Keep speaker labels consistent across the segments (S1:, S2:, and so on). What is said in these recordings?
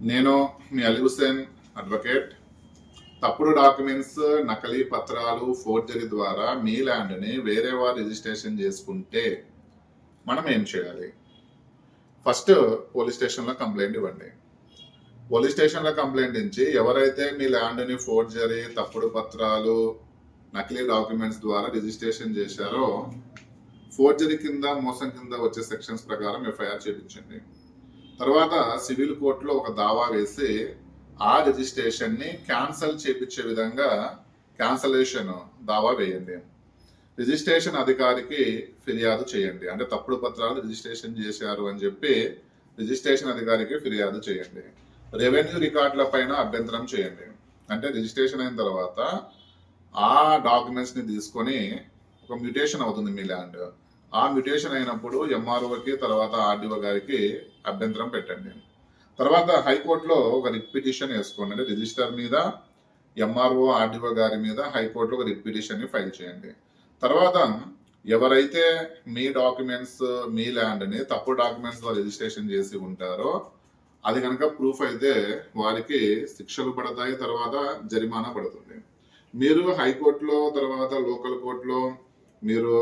S1: నేను మీ అలీ హుసేన్ అడ్వకేట్. తప్పుడు డాక్యుమెంట్స్, నకిలీ పత్రాలు, ఫోర్జరీ ద్వారా మీ ల్యాండ్ని వేరే వారు రిజిస్ట్రేషన్ చేసుకుంటే మనం ఏం చేయాలి? ఫస్ట్ పోలీస్ స్టేషన్లో కంప్లైంట్ ఇవ్వండి. పోలీస్ స్టేషన్లో కంప్లైంట్ ఇచ్చి ఎవరైతే మీ ల్యాండ్ని ఫోర్జరీ, తప్పుడు పత్రాలు, నకిలీ డాక్యుమెంట్స్ ద్వారా రిజిస్ట్రేషన్ చేశారో ఫోర్జరీ కింద, మోసం కింద వచ్చే సెక్షన్స్ ప్రకారం ఎఫ్ఐఆర్ చేయించండి. తర్వాత సివిల్ కోర్టులో ఒక దావా వేసి ఆ రిజిస్ట్రేషన్ని క్యాన్సల్ చేయించే విధంగా క్యాన్సలేషన్ దావా వేయండి. రిజిస్ట్రేషన్ అధికారికి ఫిర్యాదు చేయండి. అంటే తప్పుడు పత్రాలు రిజిస్ట్రేషన్ చేశారు అని చెప్పి రిజిస్ట్రేషన్ అధికారికి ఫిర్యాదు చేయండి. రెవెన్యూ రికార్డుల పైన అభ్యంతరం చేయండి. అంటే రిజిస్ట్రేషన్ అయిన తర్వాత ఆ డాక్యుమెంట్స్ని తీసుకొని ఒక మ్యూటేషన్ అవుతుంది మీ ల్యాండ్. ఆ మ్యూటేషన్ అయినప్పుడు ఎంఆర్ఓకి, తర్వాత ఆర్డీఓ గారికి అభ్యంతరం పెట్టండి. తర్వాత హైకోర్టులో ఒక రిట్ పిటిషన్ వేసుకోండి. అంటే రిజిస్టర్ మీద, ఎంఆర్ఓ, ఆర్డీఓ గారి మీద హైకోర్టులో ఒక రిట్ పిటిషన్ని ఫైల్ చేయండి. తర్వాత ఎవరైతే మీ డాక్యుమెంట్స్, మీ ల్యాండ్ని తప్పుడు డాక్యుమెంట్స్లో రిజిస్ట్రేషన్ చేసి ఉంటారో అది కనుక ప్రూఫ్ అయితే వారికి శిక్షలు పడతాయి, తర్వాత జరిమానా పడుతుంది. మీరు హైకోర్టులో, తర్వాత లోకల్ కోర్టులో మీరు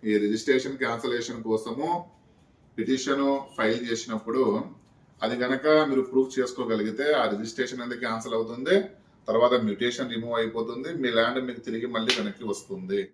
S1: ఈ రిజిస్ట్రేషన్ క్యాన్సలేషన్ కోసము పిటిషన్ ఫైల్ చేసినప్పుడు అది కనుక మీరు ప్రూఫ్ చేసుకోగలిగితే ఆ రిజిస్ట్రేషన్ అనేది క్యాన్సిల్ అవుతుంది, తర్వాత మ్యూటేషన్ రిమూవ్ అయిపోతుంది, మీ ల్యాండ్ మీకు తిరిగి మళ్ళీ వెనక్కి వస్తుంది.